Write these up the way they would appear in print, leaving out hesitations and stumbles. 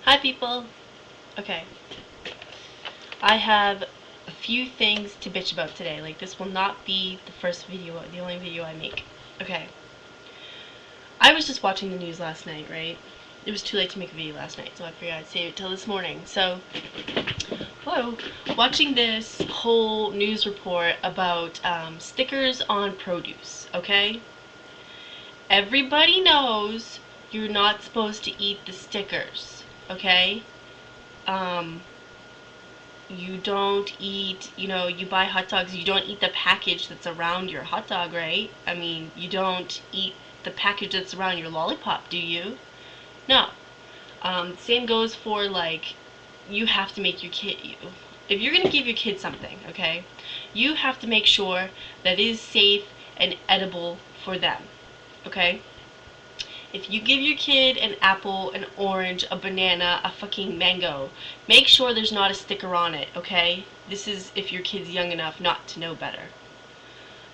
Hi people! Okay, I have a few things to bitch about today. Like, this will not be the only video I make. Okay. I was just watching the news last night, right? It was too late to make a video last night, so I figured I'd save it till this morning. So, hello. Watching this whole news report about stickers on produce, okay? Everybody knows you're not supposed to eat the stickers, okay? You don't eat, you buy hot dogs, you don't eat the package that's around your hot dog, right? I mean, you don't eat the package that's around your lollipop, do you? No. Same goes for, like, you have to make your kid, if you're gonna give your kid something, okay, you have to make sure that it is safe and edible for them, okay? If you give your kid an apple, an orange, a banana, a fucking mango, make sure there's not a sticker on it, okay? This is if your kid's young enough not to know better.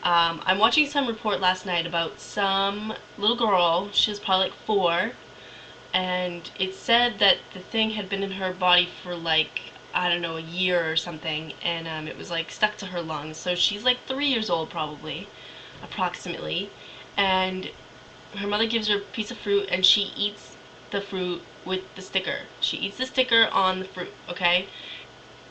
I'm watching some report last night about some little girl, she was probably like 4, and it said that the thing had been in her body for like, I don't know, a year or something, and it was like stuck to her lungs. So she's like 3 years old probably, approximately, and her mother gives her a piece of fruit and she eats the fruit with the sticker. She eats the sticker on the fruit, okay?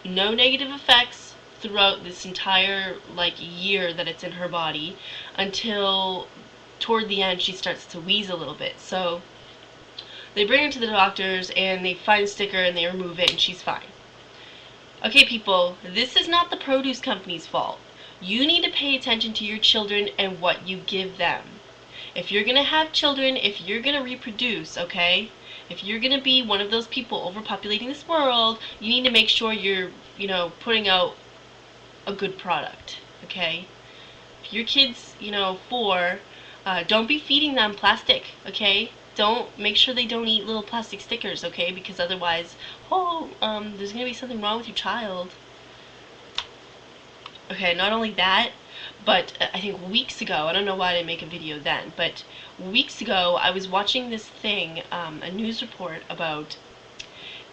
No negative effects throughout this entire, like, year that it's in her body until toward the end she starts to wheeze a little bit. So they bring her to the doctors and they find the sticker and they remove it and she's fine. Okay, people, this is not the produce company's fault. You need to pay attention to your children and what you give them. If you're gonna have children, if you're gonna reproduce, okay? If you're gonna be one of those people overpopulating this world, you need to make sure you're, putting out a good product, okay? If your kid's, 4, don't be feeding them plastic, okay? Make sure they don't eat little plastic stickers, okay? Because otherwise, there's gonna be something wrong with your child. Okay, not only that, but I think weeks ago, I don't know why I didn't make a video then, but weeks ago I was watching this thing, a news report about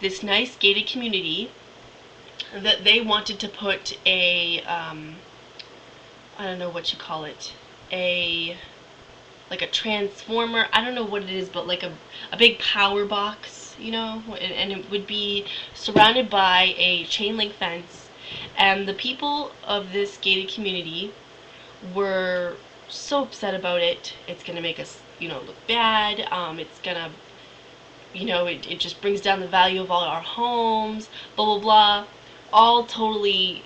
this nice gated community that they wanted to put a, I don't know what you call it, like a transformer, I don't know what it is, but like a big power box, and it would be surrounded by a chain link fence, and the people of this gated community were so upset about it. It's gonna make us, look bad. It's gonna, it just brings down the value of all our homes, blah, blah, blah. All totally,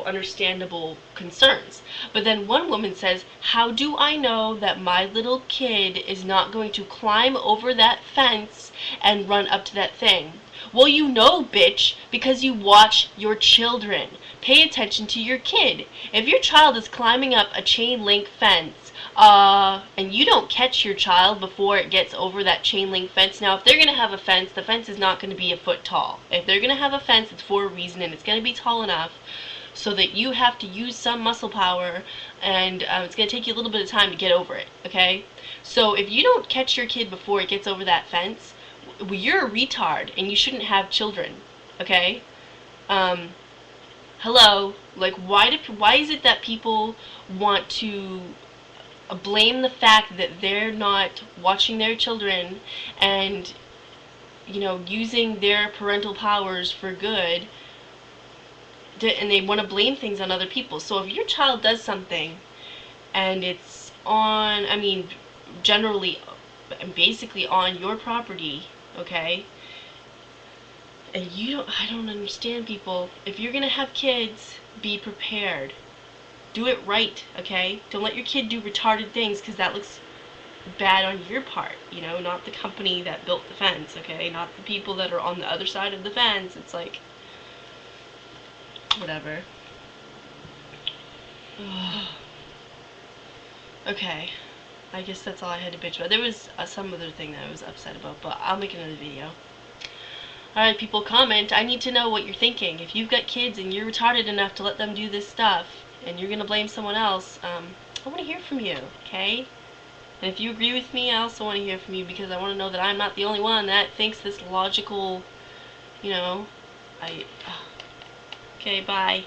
understandable concerns. But then one woman says, how do I know that my little kid is not going to climb over that fence and run up to that thing? Well, you know, bitch, because you watch your children. Pay attention to your kid. If your child is climbing up a chain link fence, and you don't catch your child before it gets over that chain link fence. Now, if they're going to have a fence, the fence is not going to be a foot tall. If they're going to have a fence, it's for a reason, and it's going to be tall enough so that you have to use some muscle power, and it's going to take you a little bit of time to get over it, okay? So if you don't catch your kid before it gets over that fence, you're a retard, and you shouldn't have children, okay? Hello, like, why is it that people want to blame the fact that they're not watching their children and, using their parental powers for good, and they want to blame things on other people? So if your child does something and it's on, generally, basically on your property, okay, and I don't understand, people. If you're gonna have kids, be prepared. Do it right, okay? Don't let your kid do retarded things, because that looks bad on your part, not the company that built the fence, okay? Not the people that are on the other side of the fence. It's like, whatever. Okay, I guess that's all I had to bitch about. There was some other thing that I was upset about, but I'll make another video. Alright, people, comment. I need to know what you're thinking. If you've got kids and you're retarded enough to let them do this stuff, and you're gonna blame someone else, I want to hear from you, okay? And if you agree with me, I also want to hear from you, because I want to know that I'm not the only one that thinks this logical You know, I. Okay, bye.